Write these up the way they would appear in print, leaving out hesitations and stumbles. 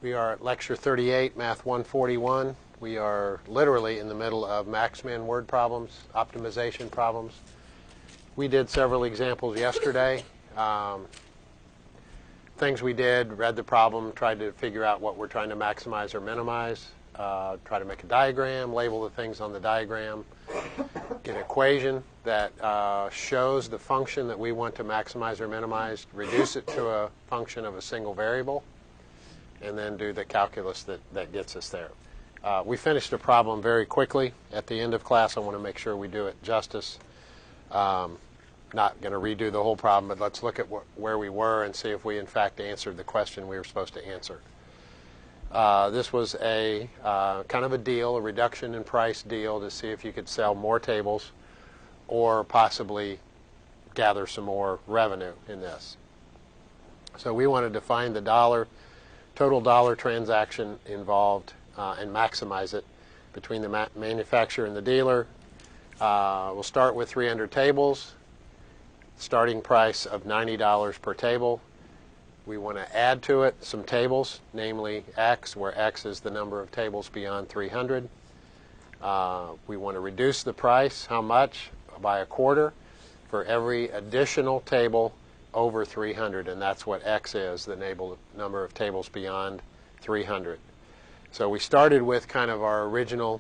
We are at lecture 38, math 141. We are literally in the middle of max-min word problems, optimization problems. We did several examples yesterday. Things we did, read the problem, tried to figure out what we're trying to maximize or minimize, try to make a diagram, label the things on the diagram, get an equation that shows the function that we want to maximize or minimize, reduce it to a function of a single variable, and then do the calculus that gets us there. We finished the problem very quickly. At the end of class, I want to make sure we do it justice. Not going to redo the whole problem, but let's look at where we were and see if we, in fact, answered the question we were supposed to answer. This was a kind of a deal, a reduction in price deal to see if you could sell more tables or possibly gather some more revenue in this. So we wanted to find the total dollar transaction involved and maximize it between the manufacturer and the dealer. We'll start with 300 tables, starting price of $90 per table. We want to add to it some tables, namely X, where X is the number of tables beyond 300. We want to reduce the price, how much? By a quarter for every additional table over 300, and that's what X is, the number of tables beyond 300. So we started with kind of our original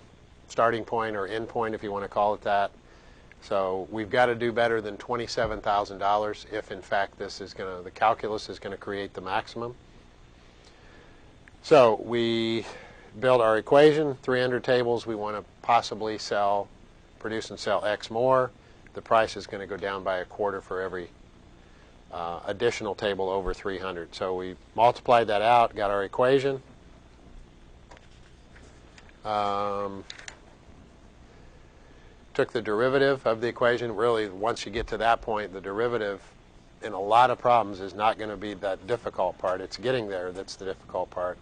starting point or end point, if you want to call it that. So we've got to do better than $27,000 if, in fact, the calculus is going to create the maximum. So we build our equation, 300 tables. We want to possibly produce and sell X more. The price is going to go down by a quarter for every additional table over 300. So we multiplied that out, got our equation. Took the derivative of the equation. Really, once you get to that point, the derivative in a lot of problems is not going to be that difficult part. It's getting there that's the difficult part.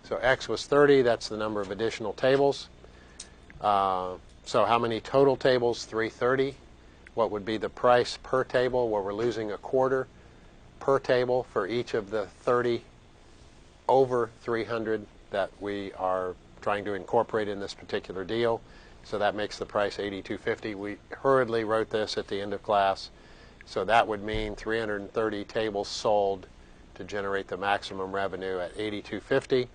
So X was 30. That's the number of additional tables. So how many total tables? 330. What would be the price per table? Well, we're losing a quarter per table for each of the 30 over 300 that we are trying to incorporate in this particular deal. So that makes the price $82.50. We hurriedly wrote this at the end of class. So that would mean 330 tables sold to generate the maximum revenue at $82.50,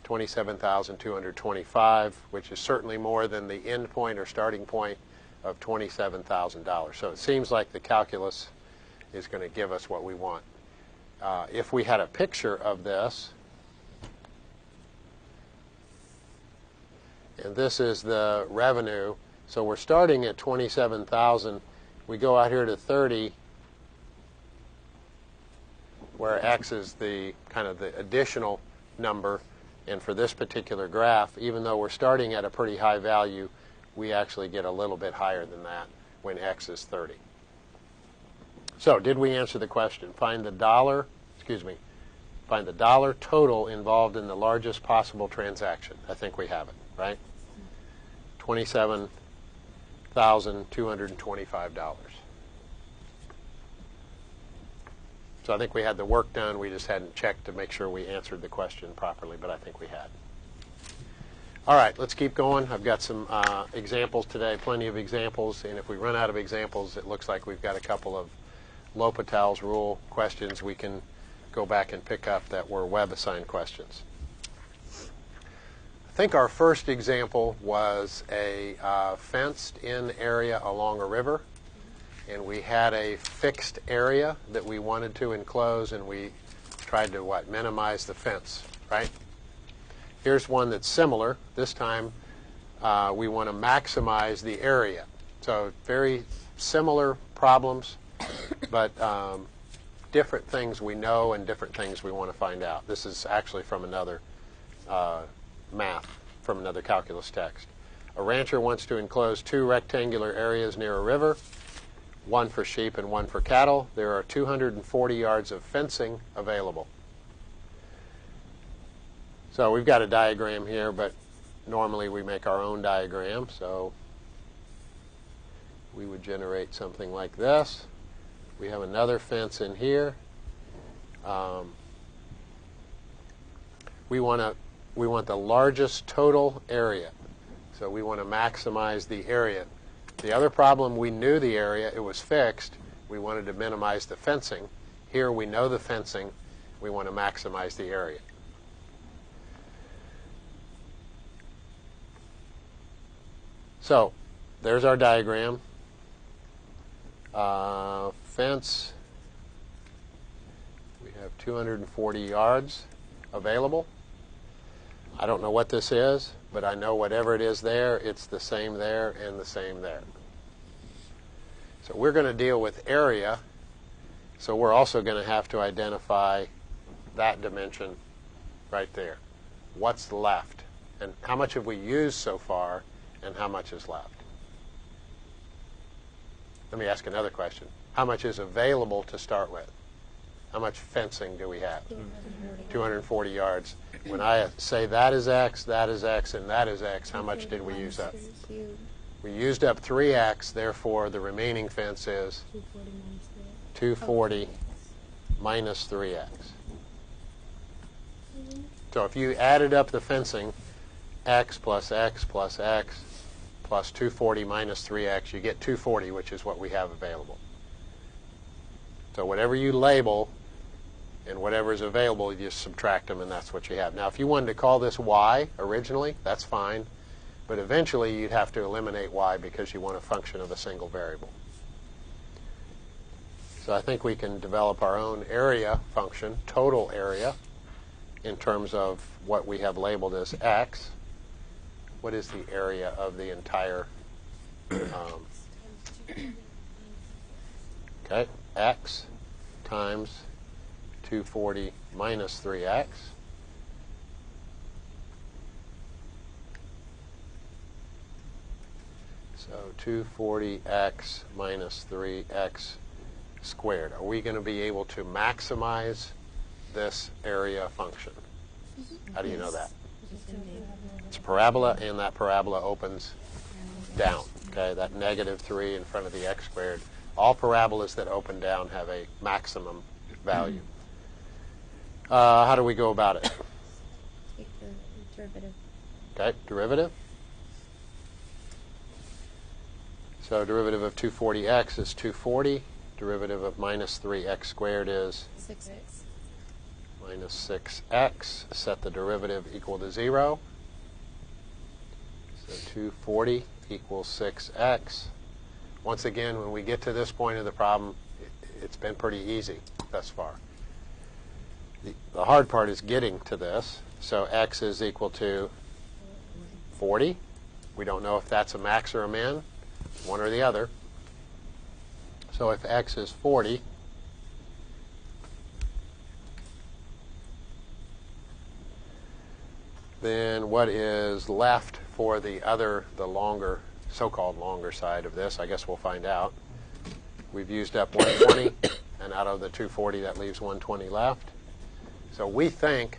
$27,225, which is certainly more than the end point or starting point of $27,000. So it seems like the calculus is going to give us what we want. If we had a picture of this, and this is the revenue, so we're starting at 27,000. We go out here to 30, where X is the kind of the additional number. And for this particular graph, even though we're starting at a pretty high value, we actually get a little bit higher than that when X is 30. So did we answer the question? Find the dollar total involved in the largest possible transaction. I think we have it, right? $27,225. So I think we had the work done. We just hadn't checked to make sure we answered the question properly, but I think we had. All right, let's keep going. I've got some examples today, plenty of examples, and if we run out of examples, it looks like we've got a couple of L'Hopital's rule questions we can go back and pick up that were web-assigned questions. I think our first example was a fenced-in area along a river, and we had a fixed area that we wanted to enclose, and we tried to, minimize the fence, right? Here's one that's similar. This time, we want to maximize the area. So very similar problems, but different things we know and different things we want to find out. This is actually from another math, from another calculus text. A rancher wants to enclose 2 rectangular areas near a river, one for sheep and one for cattle. There are 240 yards of fencing available. So we've got a diagram here, but normally we make our own diagram. So we would generate something like this. We have another fence in here. we want the largest total area. So we want to maximize the area. The other problem, we knew the area, it was fixed. We wanted to minimize the fencing. Here we know the fencing. We want to maximize the area. So there's our diagram. Fence, we have 240 yards available. I don't know what this is, but I know whatever it is there, it's the same there and the same there. So we're going to deal with area, so we're also going to have to identify that dimension right there. What's left? And how much have we used so far, and how much is left? Let me ask another question. How much is available to start with? How much fencing do we have? 240 yards. When I say that is X, and that is X, how much did we use up? We used up 3X, therefore the remaining fence is 240 minus 3X. So if you added up the fencing, X plus X plus X plus 240 minus 3X, you get 240, which is what we have available. So whatever you label and whatever is available, you just subtract them, and that's what you have. Now, if you wanted to call this Y originally, that's fine. But eventually, you'd have to eliminate Y because you want a function of a single variable. So I think we can develop our own area function, total area, in terms of what we have labeled as X. What is the area of the entire, okay, X times 240 minus 3X. So 240X minus 3X squared. Are we going to be able to maximize this area function? How do you know that? It's a parabola, and that parabola opens down. Okay, that negative 3 in front of the x squared. All parabolas that open down have a maximum value. How do we go about it? Take the derivative. Okay, derivative. So derivative of 240x is 240. Derivative of minus 3x squared is 6x. Minus 6x. Set the derivative equal to 0. So 240 equals 6x. Once again, when we get to this point of the problem, it's been pretty easy thus far. The hard part is getting to this. So x is equal to 40. We don't know if that's a max or a min, one or the other. So if x is 40, then what is left for the other, the longer, so-called longer side of this? I guess we'll find out. We've used up 120, and out of the 240, that leaves 120 left. So we think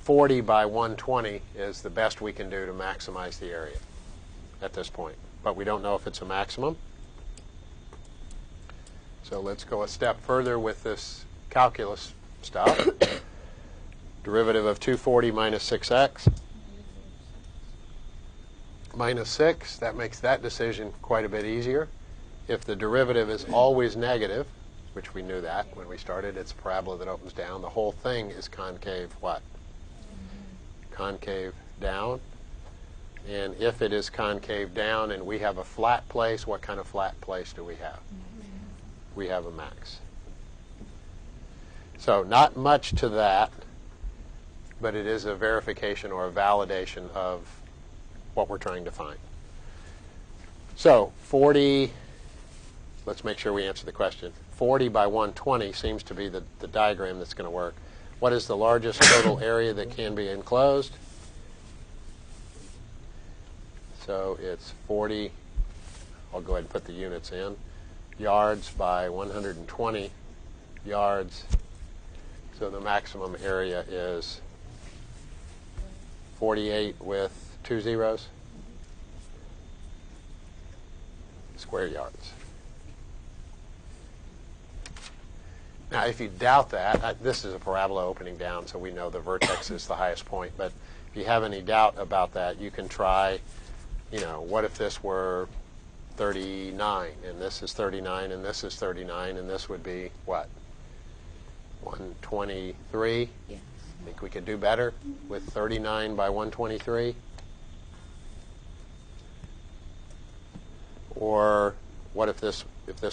40 by 120 is the best we can do to maximize the area at this point. But we don't know if it's a maximum. So let's go a step further with this calculus stuff. Derivative of 240 minus 6x. Minus 6, that makes that decision quite a bit easier. If the derivative is always negative, which we knew that when we started, it's a parabola that opens down, the whole thing is concave what? Concave down. And if it is concave down and we have a flat place, what kind of flat place do we have? We have a max. So not much to that, but it is a verification or a validation of what we're trying to find. So 40, let's make sure we answer the question. 40 by 120 seems to be the diagram that's going to work. What is the largest total area that can be enclosed? So it's 40, I'll go ahead and put the units in, yards by 120 yards. So the maximum area is 48 with 2 zeros square yards. Now, if you doubt that, this is a parabola opening down, so we know the vertex is the highest point. But if you have any doubt about that, you can try, what if this were 39, and this is 39, and this is 39, and this would be what? 123? Yes. Think we could do better with 39 by 123? Or what if this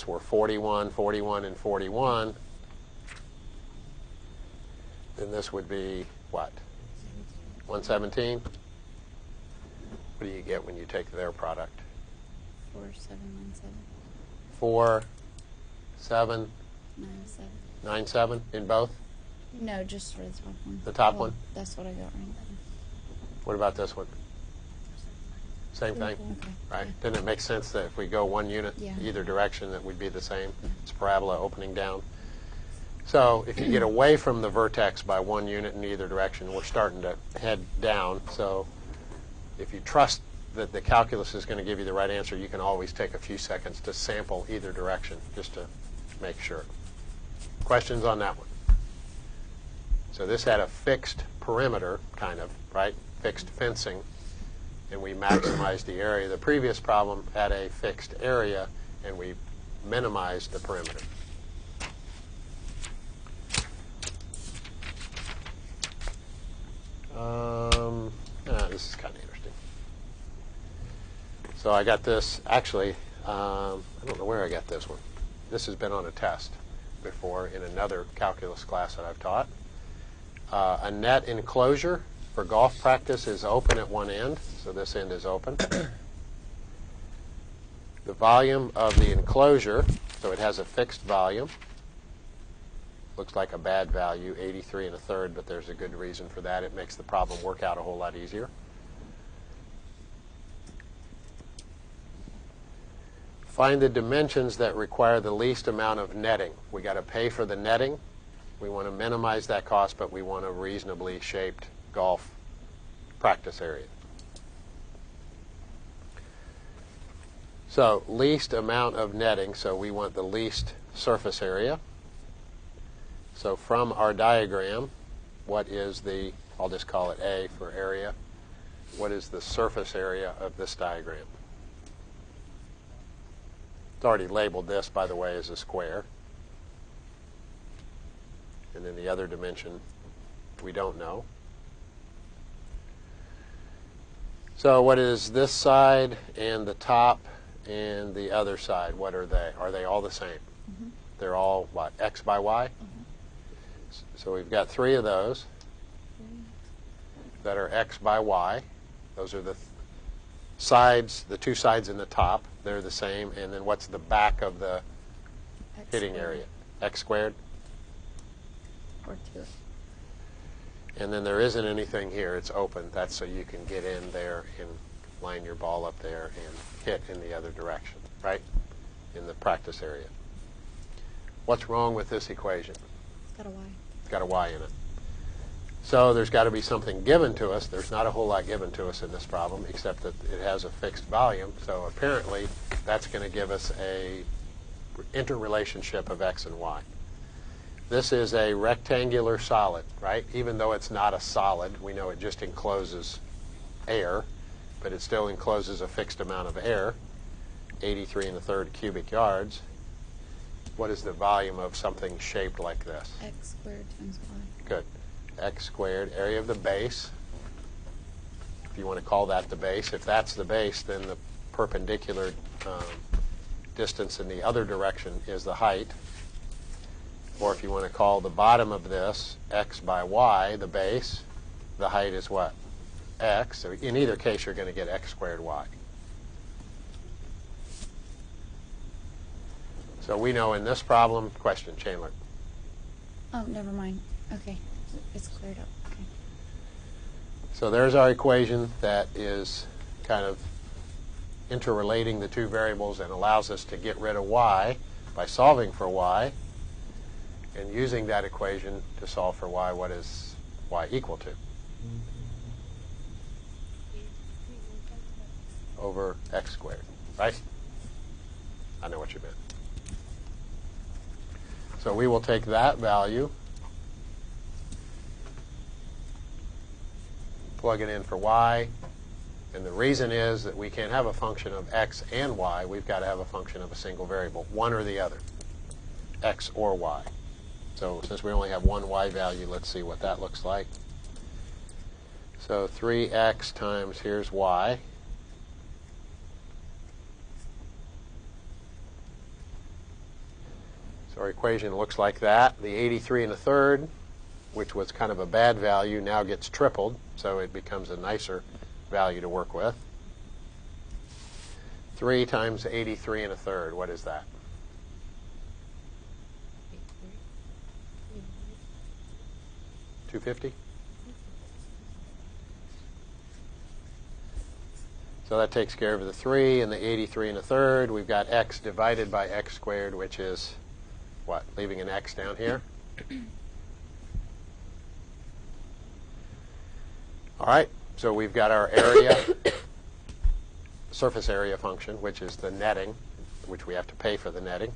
were 41, 41, and 41? Then this would be what? 117? What do you get when you take their product? 4797. 4, 7, 97. 9, 7 in both? No, just for the top one. The top one? That's what I got right. What about this one? Same thing? Okay. Right? Yeah. Didn't it make sense that if we go one unit either direction, that would be the same? It's parabola opening down. So if you get away from the vertex by 1 unit in either direction, we're starting to head down. So if you trust that the calculus is going to give you the right answer, you can always take a few seconds to sample either direction just to make sure. Questions on that one? So this had a fixed perimeter, kind of, right? Fixed fencing, and we maximized the area. The previous problem had a fixed area, and we minimized the perimeter. This is kind of interesting. So I got this, actually, I don't know where I got this one. This has been on a test before in another calculus class that I've taught. A net enclosure for golf practice is open at one end, so this end is open. The volume of the enclosure, so it has a fixed volume. Looks like a bad value, 83 1/3, but there's a good reason for that. It makes the problem work out a whole lot easier. Find the dimensions that require the least amount of netting. We got to pay for the netting. We want to minimize that cost, but we want a reasonably shaped golf practice area. So least amount of netting, so we want the least surface area. So from our diagram, what is the, I'll just call it A for area, what is the surface area of this diagram? It's already labeled this, by the way, as a square. And then the other dimension we don't know. So what is this side and the top and the other side? What are they? Are they all the same? Mm-hmm. They're all, what, X by Y? Mm-hmm. So we've got 3 of those that are X by Y. Those are the sides, the 2 sides in the top. They're the same. And then what's the back of the X hitting squared. area? X squared. Or 2. And then there isn't anything here. It's open. That's so you can get in there and line your ball up there and hit in the other direction, right? In the practice area. What's wrong with this equation? It's got a Y. It's got a Y in it. So there's got to be something given to us. There's not a whole lot given to us in this problem, except that it has a fixed volume. So apparently that's going to give us a interrelationship of X and Y. This is a rectangular solid, right? Even though it's not a solid, we know it just encloses air, but it still encloses a fixed amount of air, 83 1/3 cubic yards. What is the volume of something shaped like this? X squared times Y. Good. X squared, area of the base. If you want to call that the base. If that's the base, then the perpendicular distance in the other direction is the height. Or if you want to call the bottom of this X by Y, the base, the height is what? X. So in either case, you're going to get X squared Y. So we know in this problem, question, Chandler. Oh, never mind. Okay. It's cleared up. Okay. So there's our equation that is kind of interrelating the 2 variables and allows us to get rid of Y by solving for Y and using that equation to solve for Y. What is Y equal to? Over X squared, right? I know what you meant. So we will take that value, plug it in for y, and the reason is that we can't have a function of x and y. We've got to have a function of a single variable, one or the other, x or y. So since we only have one y value, let's see what that looks like. So 3x times, here's y. So our equation looks like that. The 83 1/3, which was kind of a bad value, now gets tripled, so it becomes a nicer value to work with. 3 times 83 1/3, what is that? 250? So that takes care of the 3 and the 83 1/3. We've got x divided by x squared, which is what? Leaving an x down here. All right, so we've got our area, surface area function, which is the netting, which we have to pay for the netting.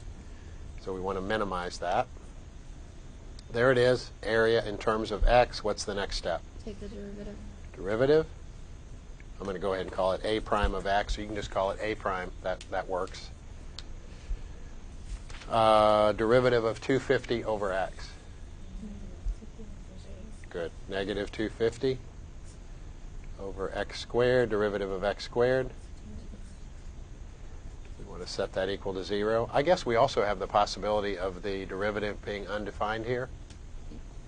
So we want to minimize that. There it is, area in terms of x. What's the next step? Take the derivative. Derivative. I'm going to go ahead and call it a prime of x. So you can just call it a prime. That works. Derivative of 250 over x. Good. Negative 250 over x squared. Derivative of x squared. We want to set that equal to 0. I guess we also have the possibility of the derivative being undefined here.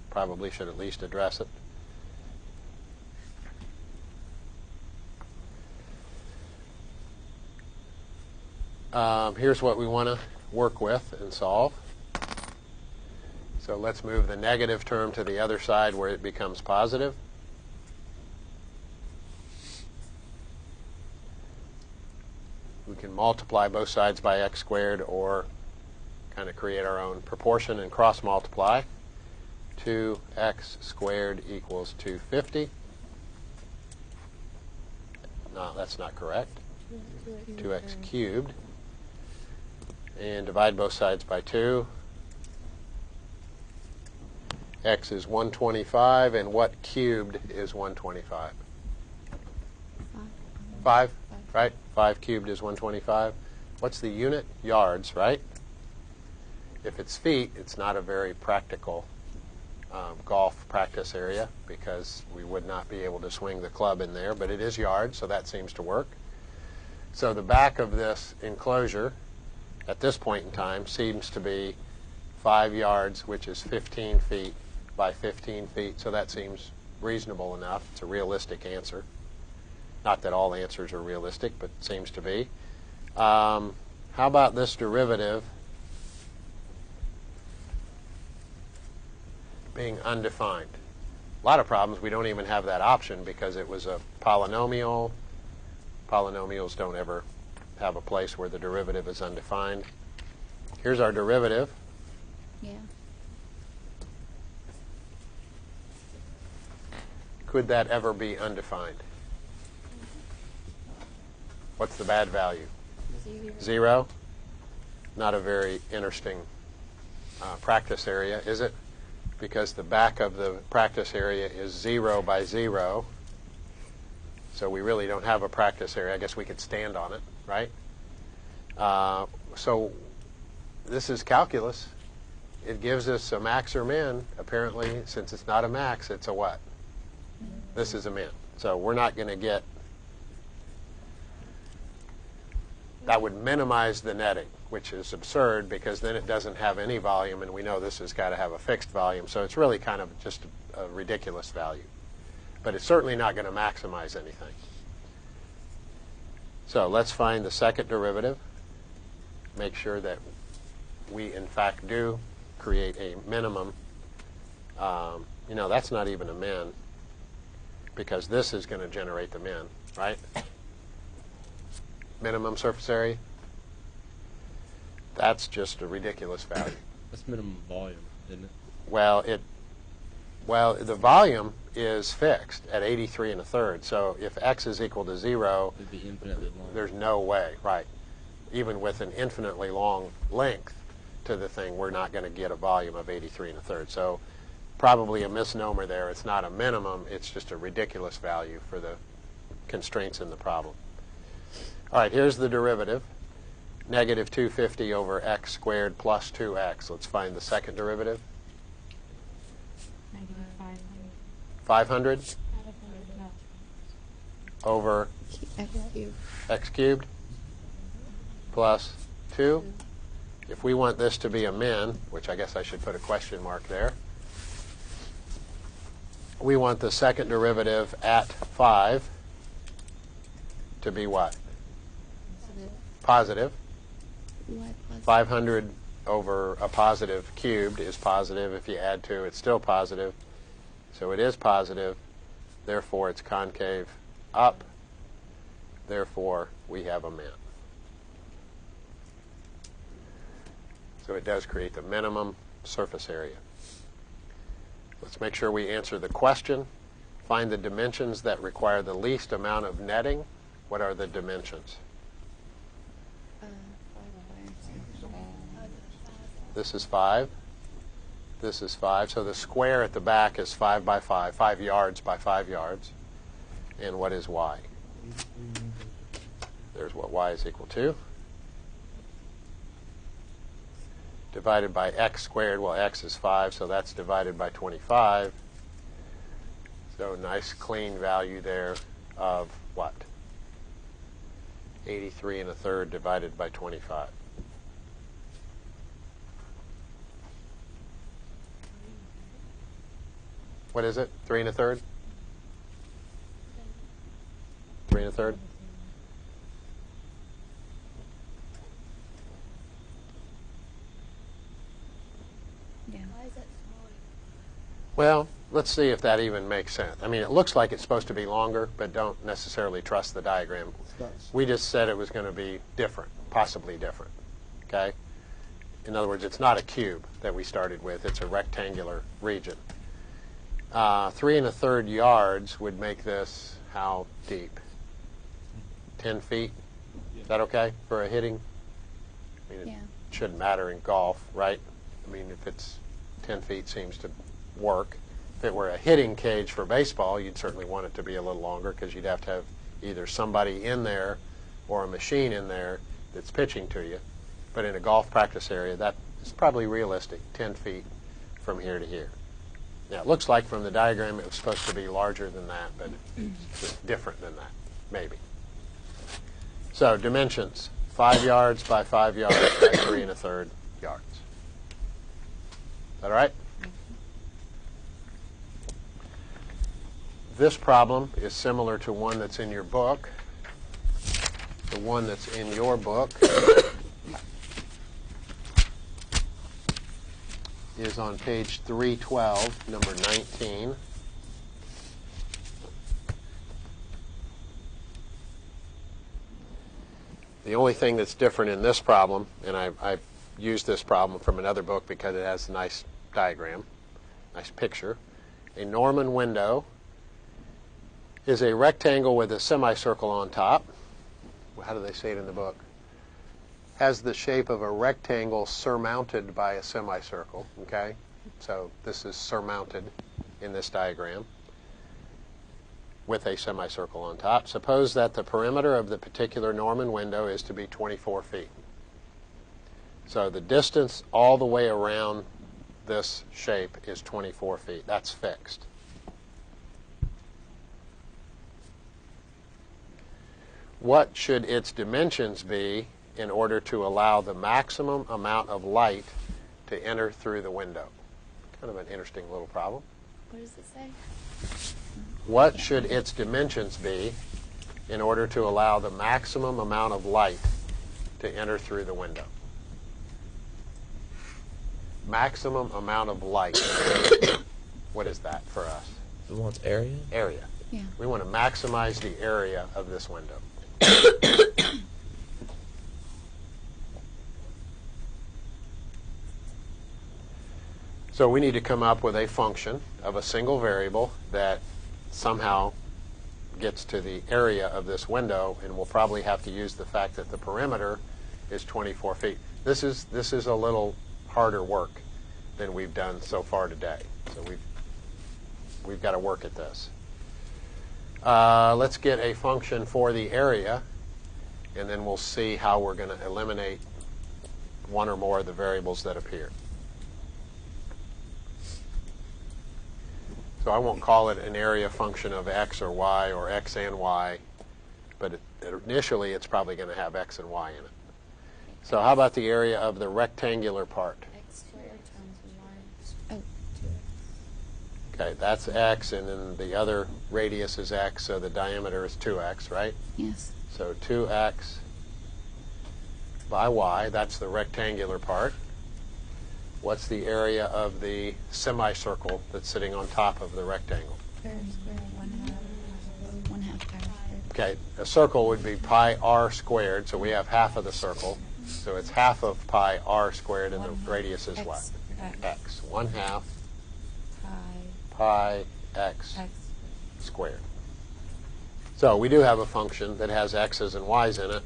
Probably should at least address it. Here's what we want to work with and solve. So let's move the negative term to the other side where it becomes positive. We can multiply both sides by x squared or kind of create our own proportion and cross multiply. 2x squared equals 250. No, that's not correct. 2x cubed. And divide both sides by 2. X is 125, and what cubed is 125? 5, right? 5 cubed is 125. What's the unit? Yards, right? If it's feet, it's not a very practical golf practice area because we would not be able to swing the club in there, but it is yards, so that seems to work. So the back of this enclosure at this point in time seems to be 5 yards, which is 15 feet by 15 feet, so that seems reasonable enough. It's a realistic answer. Not that all answers are realistic, but it seems to be. How about this derivative being undefined? A lot of problems, we don't even have that option because it was a polynomial. Polynomials don't ever have a place where the derivative is undefined. Here's our derivative. Yeah. Could that ever be undefined? What's the bad value? 0. Not a very interesting practice area, is it? Because the back of the practice area is 0 by 0. So we really don't have a practice area. I guess we could stand on it, right? So this is calculus. It gives us a max or min. Apparently, since it's not a max, it's a what? This is a min. So we're not going to get... That would minimize the netting, which is absurd because then it doesn't have any volume, and we know this has got to have a fixed volume. So it's really kind of just a ridiculous value. But it's certainly not going to maximize anything. So let's find the second derivative. Make sure that we, in fact, do create a minimum. That's not even a min because this is going to generate the min, right? Minimum surface area. That's just a ridiculous value. That's minimum volume, isn't it? Well, the volume is fixed at 83 1/3. So if x is equal to 0, It'd be infinitely long. there's no way, right? Even with an infinitely long length, to the thing, we're not going to get a volume of 83 1/3. So probably a misnomer there. It's not a minimum. It's just a ridiculous value for the constraints in the problem. All right, here's the derivative. Negative 250 over x squared plus 2x. Let's find the second derivative. Negative 500 over X cubed. x cubed plus 2. If we want this to be a min, which I guess I should put a question mark there, we want the second derivative at 5 to be what? Positive. Y plus 500 over a positive cubed is positive. If you add 2, it's still positive. So it is positive. Therefore, it's concave up. Therefore, we have a min. So it does create the minimum surface area. Let's make sure we answer the question. Find the dimensions that require the least amount of netting. What are the dimensions? This is 5. This is 5. So the square at the back is 5 by 5, 5 yards by 5 yards. And what is y? There's what y is equal to. Divided by x squared. Well, x is 5, so that's divided by 25. So nice clean value there of what? 83 1/3 divided by 25. What is it? 3 1/3? 3 1/3? Yeah. Why is that smaller? Well, let's see if that even makes sense. I mean, it looks like it's supposed to be longer, but don't necessarily trust the diagram. We just said it was going to be different, possibly different. Okay? In other words, it's not a cube that we started with. It's a rectangular region. 3 1/3 yards would make this how deep? 10 feet? Is that okay for a hitting? I mean, it Yeah. shouldn't matter in golf, right? I mean, if it's 10 feet seems to work. If it were a hitting cage for baseball, you'd certainly want it to be a little longer because you'd have to have either somebody in there or a machine in there that's pitching to you. But in a golf practice area, that is probably realistic, 10 feet from here to here. Now, it looks like from the diagram it was supposed to be larger than that, but it's just different than that, maybe. So dimensions, 5 yards by 5 yards by 3 1/3 yards. Is that all right? This problem is similar to one that's in your book. The one that's in your book is on page 312, number 19. The only thing that's different in this problem, and I've used this problem from another book because it has a nice diagram, nice picture. A Norman window is a rectangle with a semicircle on top. How do they say it in the book? Has the shape of a rectangle surmounted by a semicircle. Okay? So this is surmounted in this diagram with a semicircle on top. Suppose that the perimeter of the particular Norman window is to be 24 feet. So the distance all the way around this shape is 24 feet. That's fixed. What should its dimensions be in order to allow the maximum amount of light to enter through the window? Kind of an interesting little problem. What does it say? What should its dimensions be in order to allow the maximum amount of light to enter through the window? Maximum amount of light. What is that for us? It wants area? Area. Yeah. We want to maximize the area of this window. So we need to come up with a function of a single variable that somehow gets to the area of this window, and we'll probably have to use the fact that the perimeter is 24 feet. This is a little harder work than we've done so far today. So we've got to work at this. Let's get a function for the area, and then we'll see how we're going to eliminate one or more of the variables that appear. So I won't call it an area function of x or y or x and y, but initially it's probably going to have x and y in it. So how about the area of the rectangular part? X squared times y. Oh, 2x. Okay, that's x, and then the other radius is x, so the diameter is 2x, right? Yes. So 2x by y, that's the rectangular part. What's the area of the semicircle that's sitting on top of the rectangle? Square, 1/2 pi r squared. Okay, a circle would be pi r squared, so we have half of the circle. So it's half of pi r squared, and the radius is what? X. 1/2 pi x squared. So we do have a function that has x's and y's in it.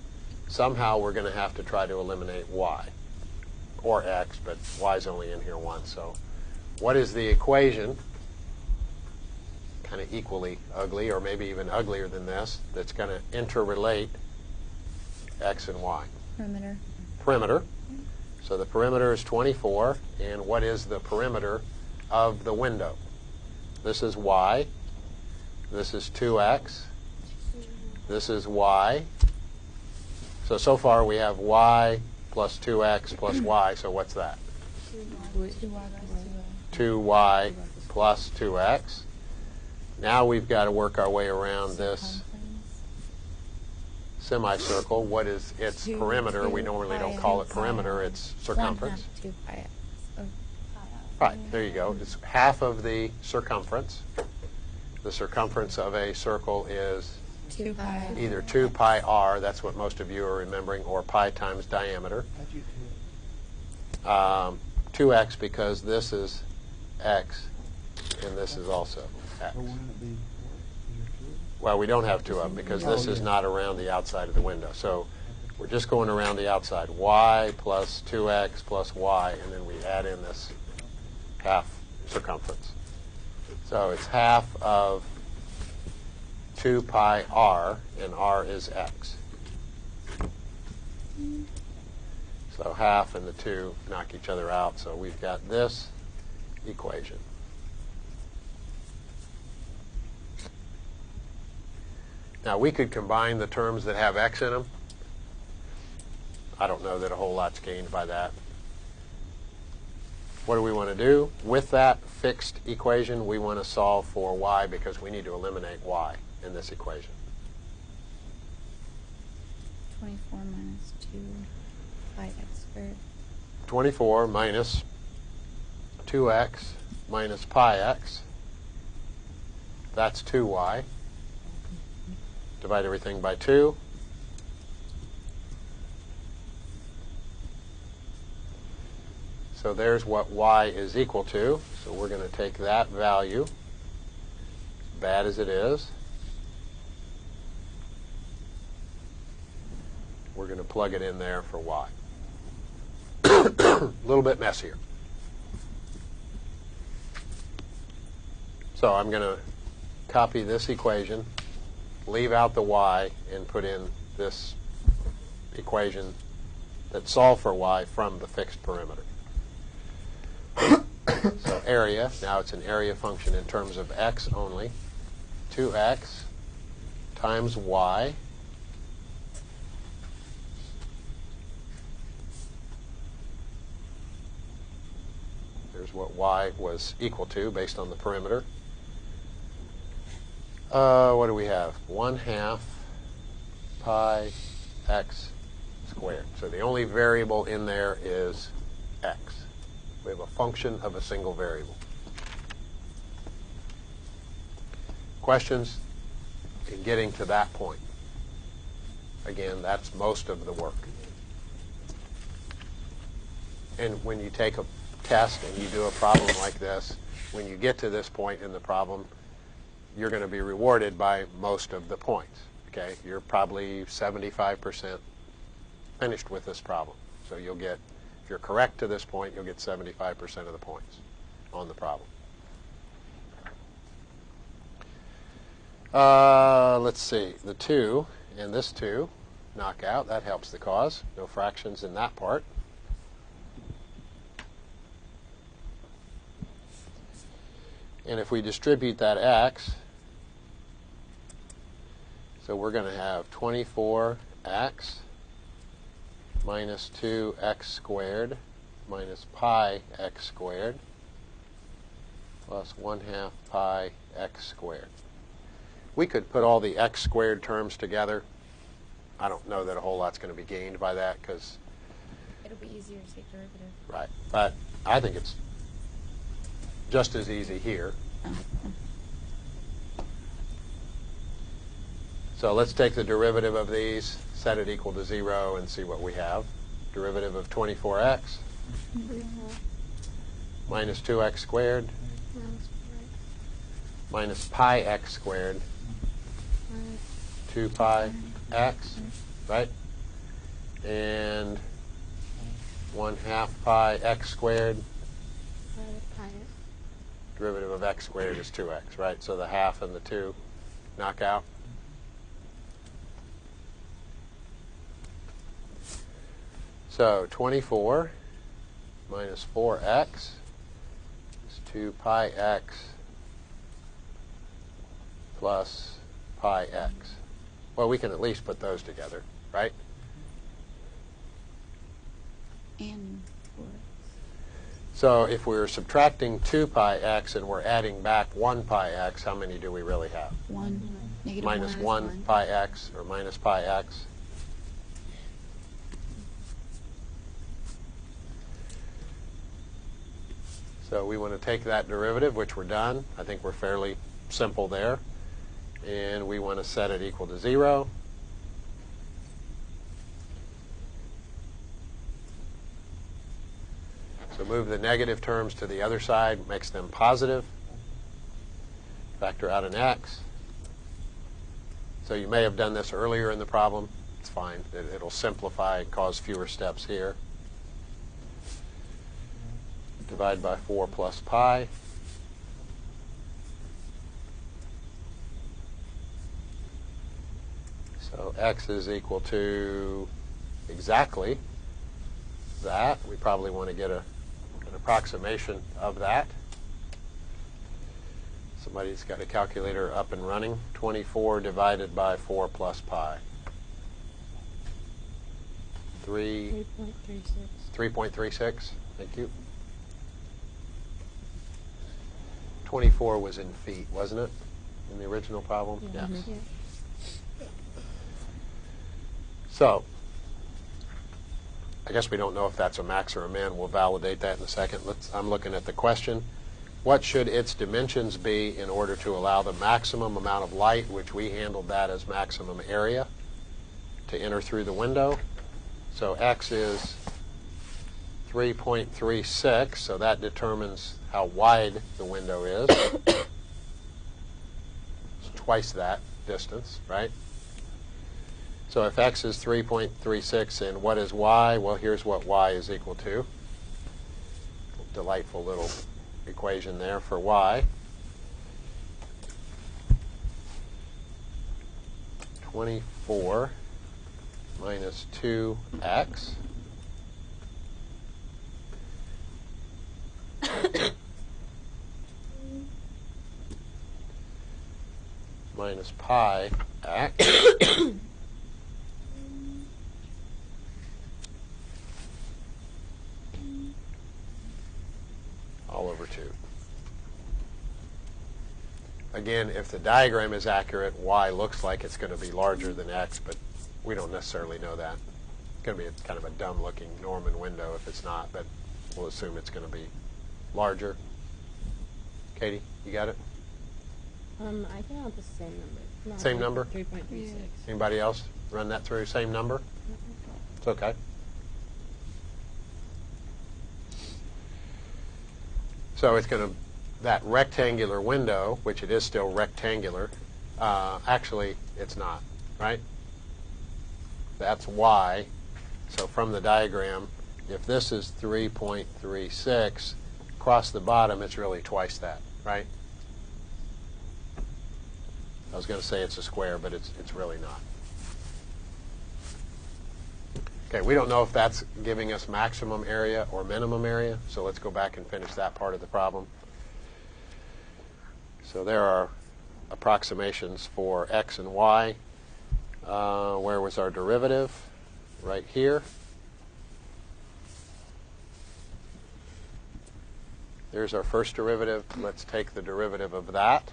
Somehow we're going to have to try to eliminate y, or x, but y's only in here once. So what is the equation, kind of equally ugly, or maybe even uglier than this, that's going to interrelate x and y? Perimeter. Perimeter. So the perimeter is 24, and what is the perimeter of the window? This is y. This is 2x. This is y. So far we have y plus 2x plus y, so what's that? 2y plus 2x. Now we've got to work our way around this semicircle. What is its perimeter? We normally don't call it perimeter, it's circumference. 1/2 2 pi x. Oh. Right, there you go. It's half of the circumference. The circumference of a circle is 2 pi. either 2 pi r, that's what most of you are remembering, or pi times diameter. 2x because this is x, and this is also x. Well, we don't have two of them because this is not around the outside of the window. So we're just going around the outside. Y plus 2x plus y, and then we add in this half circumference. So it's half of 2 pi r, and r is x. So half and the 2 knock each other out. So we've got this equation. Now we could combine the terms that have x in them. I don't know that a whole lot's gained by that. What do we want to do? With that fixed equation, we want to solve for y because we need to eliminate y in this equation. 24 minus 2 pi x squared. 24 minus 2x minus pi x. That's 2y. Divide everything by 2. So there's what y is equal to. So we're going to take that value, as bad as it is. We're going to plug it in there for y. A little bit messier. So I'm going to copy this equation, leave out the y, and put in this equation that solves for y from the fixed perimeter. So area, now it's an area function in terms of x only. 2x times y there's what y was equal to based on the perimeter. What do we have? 1/2 pi x squared. So the only variable in there is x. We have a function of a single variable. Questions in getting to that point? Again, that's most of the work. And when you take a test and you do a problem like this, when you get to this point in the problem, you're going to be rewarded by most of the points. Okay, you're probably 75% finished with this problem. So you'll get If you're correct to this point, you'll get 75% of the points on the problem. Let's see. The 2 and this 2 knock out. That helps the cause. No fractions in that part. And if we distribute that x, so we're going to have 24x minus 2x squared minus pi x squared plus 1/2 pi x squared. We could put all the x squared terms together. I don't know that a whole lot's going to be gained by that because... It'll be easier to take derivative. Right. But I think it's just as easy here. So let's take the derivative of these, set it equal to 0, and see what we have. Derivative of 24x minus 2x squared minus pi x squared 2 pi x, right? And 1/2 pi x squared. Derivative of x squared is 2x, right? So the half and the 2 knock out. So 24 minus 4x is 2 pi x plus pi x. Well, we can at least put those together, right? And 4x. So if we're subtracting 2 pi x and we're adding back 1 pi x, how many do we really have? 1. Negative Minus 1. 1 pi x or minus pi x. So we want to take that derivative, which we're done. I think we're fairly simple there. And we want to set it equal to 0. So move the negative terms to the other side, makes them positive. Factor out an x. So you may have done this earlier in the problem. It's fine. It'll simplify and cause fewer steps here. Divide by 4 plus pi. So x is equal to exactly that. We probably want to get an approximation of that. Somebody's got a calculator up and running. 24 divided by 4 plus pi. 3.36. 3.36. Thank you. 24 was in feet, wasn't it? In the original problem? Yeah. Yes. Yeah. So, I guess we don't know if that's a max or a min. We'll validate that in a second. I'm looking at the question. What should its dimensions be in order to allow the maximum amount of light, which we handled that as maximum area, to enter through the window? So x is 3.36, so that determines how wide the window is. It's twice that distance, right? So if x is 3.36 and what is y? Well, here's what y is equal to. Delightful little equation there for y. 24 minus 2x minus pi x all over 2. Again, if the diagram is accurate, y looks like it's going to be larger than x, but we don't necessarily know that. It's going to be kind of a dumb-looking Norman window if it's not, but we'll assume it's going to be larger. Katie, you got it? I came out with the same number. No, Same number? 3.36. Anybody else run that through? Same number? It's okay. So it's going to, that rectangular window, which it is still rectangular, actually it's not, right? That's y. So from the diagram, if this is 3.36, across the bottom it's really twice that, right? I was going to say it's a square, but it's really not. Okay, we don't know if that's giving us maximum area or minimum area, so let's go back and finish that part of the problem. So there are approximations for x and y. Where was our derivative? Right here. There's our first derivative. Let's take the derivative of that.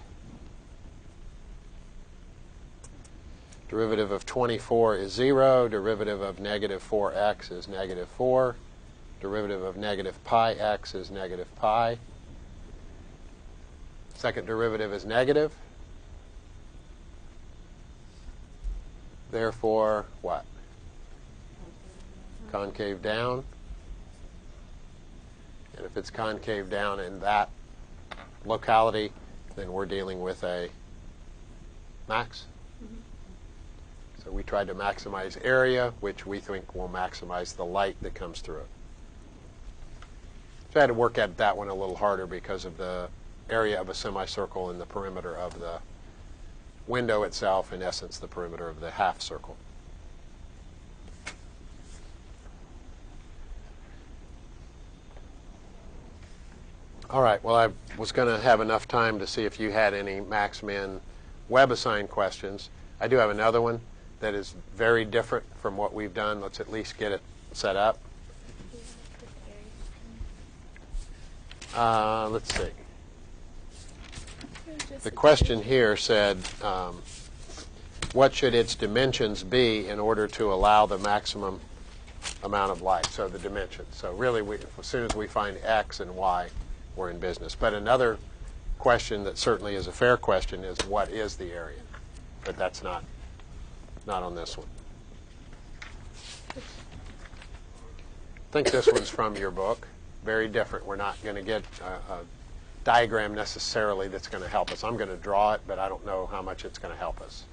Derivative of 24 is 0. Derivative of negative 4x is negative 4. Derivative of negative pi x is negative pi. Second derivative is negative. Therefore, what? Concave down. And if it's concave down in that locality, then we're dealing with a max. So we tried to maximize area, which we think will maximize the light that comes through it. So I had to work at that one a little harder because of the area of a semicircle and the perimeter of the window itself, in essence, the perimeter of the half circle. All right, well, I was going to have enough time to see if you had any max-min web-assigned questions. I do have another one that is very different from what we've done. Let's at least get it set up. Let's see. The question here said, what should its dimensions be in order to allow the maximum amount of light? So the dimensions. So really, as soon as we find x and y, we're in business. But another question that certainly is a fair question is, what is the area? But that's not on this one. I think this one's from your book. Very different. We're not going to get a diagram necessarily that's going to help us. I'm going to draw it, but I don't know how much it's going to help us.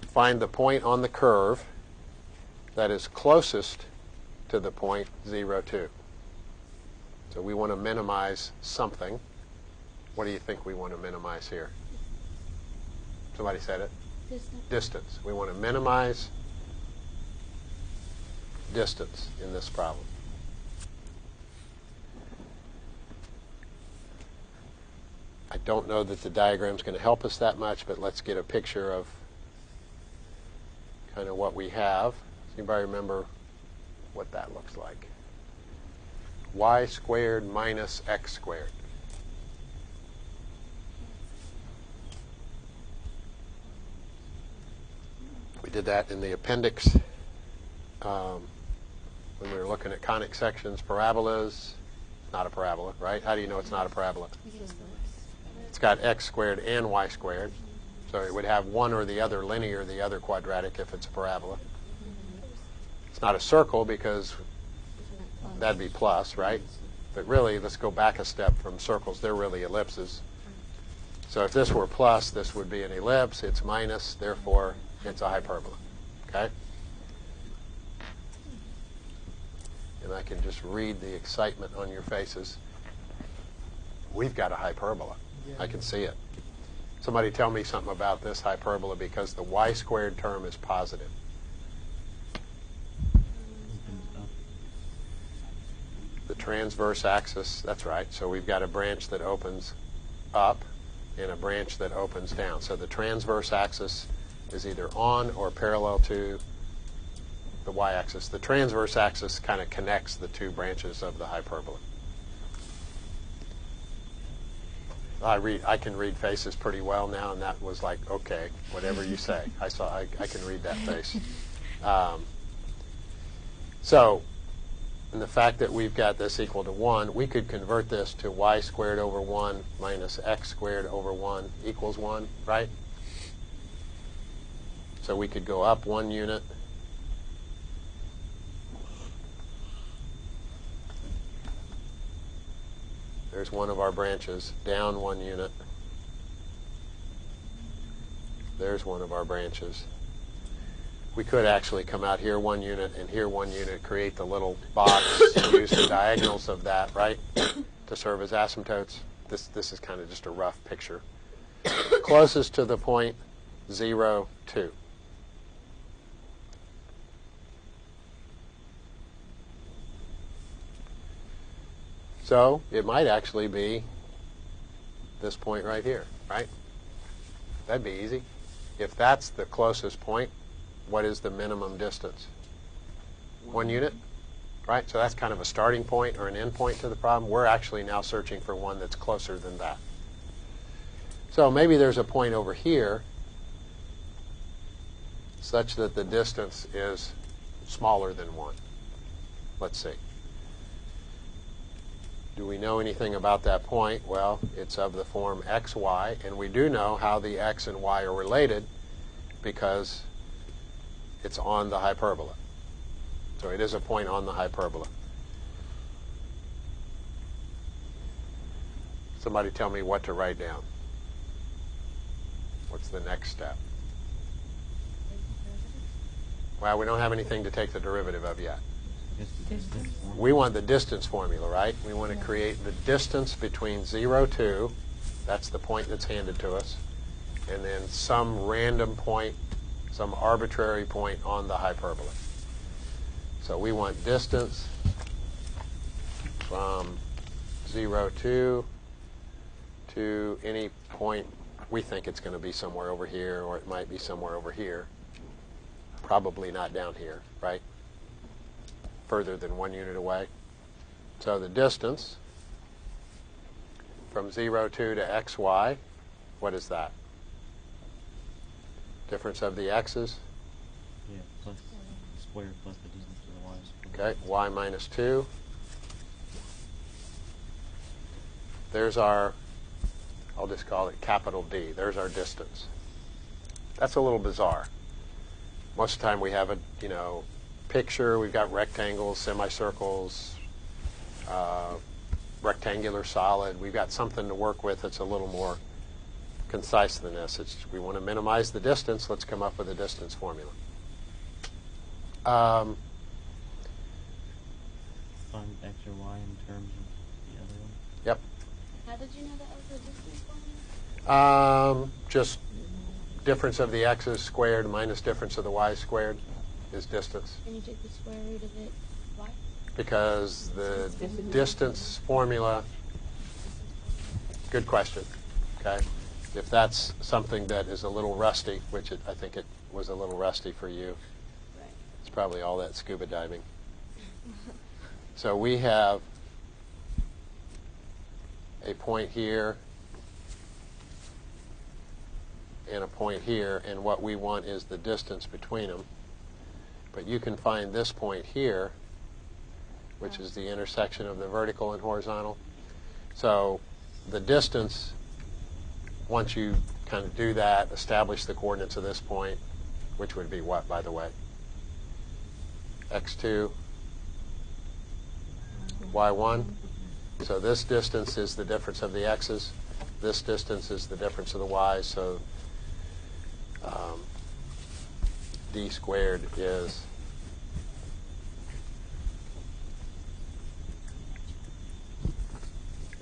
Find the point on the curve that is closest to the point 0, 2. So we want to minimize something. What do you think we want to minimize here? Somebody said it? Distance. We want to minimize distance in this problem. I don't know that the diagram is going to help us that much, but let's get a picture of kind of what we have. Does anybody remember what that looks like? Y squared minus x squared. We did that in the appendix when we were looking at conic sections, parabolas. Not a parabola, right? How do you know it's not a parabola? It's got x squared and y squared. So it would have one or the other linear, the other quadratic if it's a parabola. It's not a circle because that'd be plus, right? But really, let's go back a step from circles. They're really ellipses. So if this were plus, this would be an ellipse. It's minus, therefore, it's a hyperbola. Okay? And I can just read the excitement on your faces. We've got a hyperbola. I can see it. Somebody tell me something about this hyperbola because the y squared term is positive. The transverse axis, that's right. So we've got a branch that opens up and a branch that opens down. So the transverse axis is either on or parallel to the y-axis. The transverse axis kind of connects the two branches of the hyperbola. I can read faces pretty well now, and that was like, okay, whatever you say. I can read that face. And the fact that we've got this equal to 1, we could convert this to y squared over 1 minus x squared over 1 equals 1, right? So we could go up 1 unit. There's one of our branches. Down 1 unit. There's one of our branches. We could actually come out here 1 unit and here 1 unit, create the little box, use the diagonals of that, right, to serve as asymptotes. This is kind of just a rough picture. Closest to the point, 0, 2. So it might actually be this point right here, right? That'd be easy. If that's the closest point, what is the minimum distance? 1 unit, right? So that's kind of a starting point or an end point to the problem. We're actually now searching for one that's closer than that. So maybe there's a point over here such that the distance is smaller than 1. Let's see. Do we know anything about that point? Well, it's of the form xy, and we do know how the x and y are related because it's on the hyperbola. So it is a point on the hyperbola. Somebody tell me what to write down. What's the next step? Well, we don't have anything to take the derivative of yet. We want the distance formula, right? We want to create the distance between 0, 2, that's the point that's handed to us, and then some random point, some arbitrary point on the hyperbola. So we want distance from 0, 2 to any point. We think it's going to be somewhere over here, or it might be somewhere over here. Probably not down here, right? Further than 1 unit away. So the distance from 0, 2 to xy, what is that? Difference of the x's? Yeah, plus square plus the distance to the y. Okay, y minus 2. There's our, I'll just call it capital D. There's our distance. That's a little bizarre. Most of the time we have a, picture. We've got rectangles, semicircles, rectangular solid. We've got something to work with that's a little more concise than this. We want to minimize the distance. Let's come up with a distance formula. Find x or y in terms of the other one. Yep. How did you know that was the distance formula? Just difference of the x's squared minus difference of the y squared is distance. And you take the square root of it. Why? Because the distance formula, good question, okay? If that's something that is a little rusty, which I think it was a little rusty for you, Right. it's probably all that scuba diving. So we have a point here and a point here, and what we want is the distance between them. But you can find this point here, which is the intersection of the vertical and horizontal. So the distance, once you kind of do that, establish the coordinates of this point, which would be what, by the way? x2, y1. So this distance is the difference of the x's. This distance is the difference of the y's. So d squared is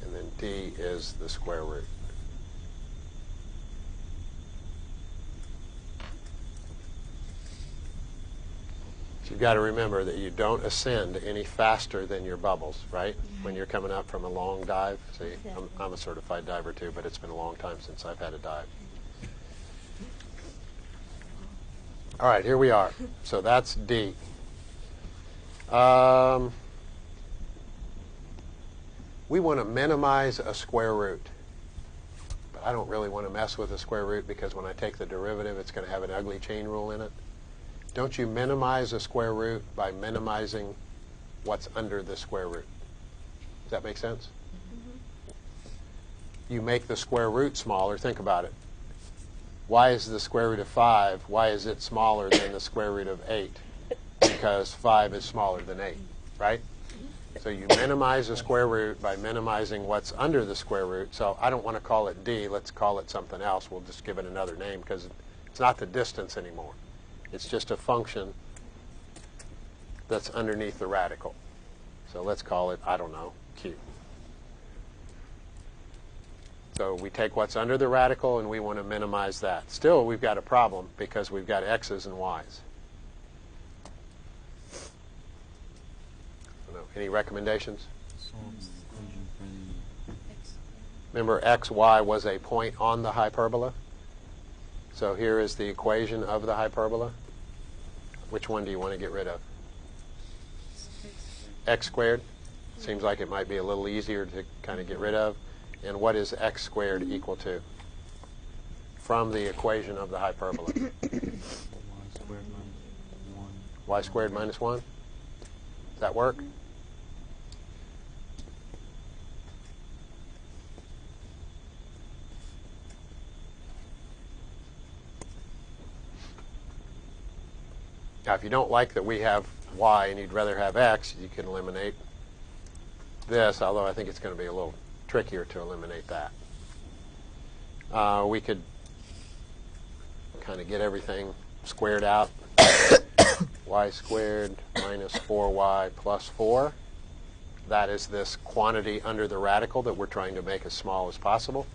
and then d is the square root. So you've got to remember that you don't ascend any faster than your bubbles, right? When you're coming up from a long dive. See, I'm a certified diver too, but it's been a long time since I've had a dive. All right, here we are. So that's D. We want to minimize a square root. But I don't really want to mess with a square root because when I take the derivative, it's going to have an ugly chain rule in it. Don't you minimize a square root by minimizing what's under the square root? Does that make sense? Mm-hmm. You make the square root smaller. Think about it. Why is the square root of 5, why is it smaller than the square root of 8? Because 5 is smaller than 8, right? So you minimize the square root by minimizing what's under the square root. So I don't want to call it D. Let's call it something else. We'll just give it another name because it's not the distance anymore. It's just a function that's underneath the radical. So let's call it, I don't know, q. So we take what's under the radical and we want to minimize that. Still, we've got a problem because we've got x's and y's. I don't know. Any recommendations? Solve the equation for the X. Remember, x, y was a point on the hyperbola. So here is the equation of the hyperbola. Which one do you want to get rid of? X squared. Seems like it might be a little easier to kind of get rid of. And what is x squared equal to? From the equation of the hyperbola. y squared minus 1. Y squared minus 1. Does that work? Now, if you don't like that we have y and you'd rather have x, you can eliminate this, although I think it's going to be a little trickier to eliminate that. We could kind of get everything squared out. Y squared minus 4y plus 4. That is this quantity under the radical that we're trying to make as small as possible.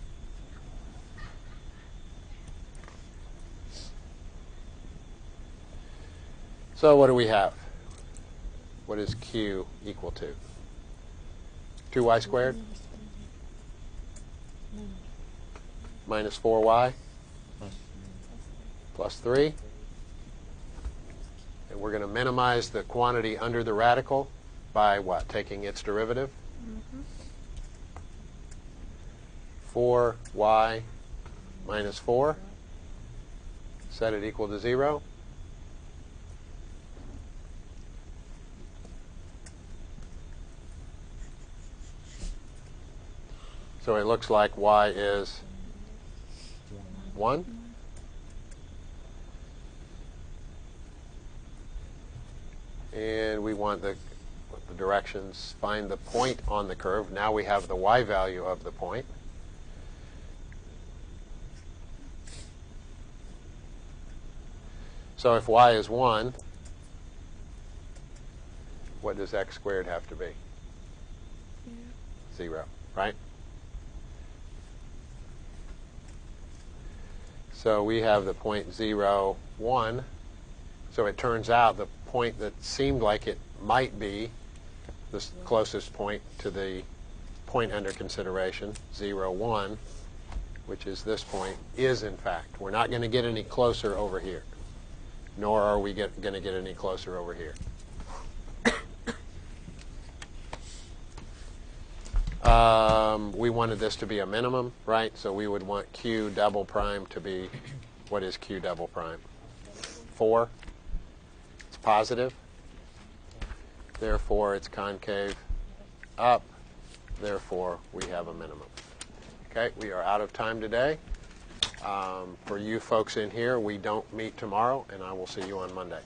So what do we have? What is q equal to? 2y squared minus 4y plus 3. And we're going to minimize the quantity under the radical by what? Taking its derivative. 4y minus 4. Set it equal to 0. So it looks like y is 1. And we want the directions, find the point on the curve. Now we have the y value of the point. So if y is 1, what does x squared have to be? 0, right? So we have the point 0, 1. So it turns out the point that seemed like it might be the closest point to the point under consideration, 0, 1, which is this point, is in fact. We're not going to get any closer over here, nor are we going to get any closer over here. We wanted this to be a minimum, right? So we would want q double prime to be, what is q double prime? 4. It's positive. Therefore, it's concave up. Therefore, we have a minimum. Okay, we are out of time today. For you folks in here, we don't meet tomorrow, and I will see you on Monday.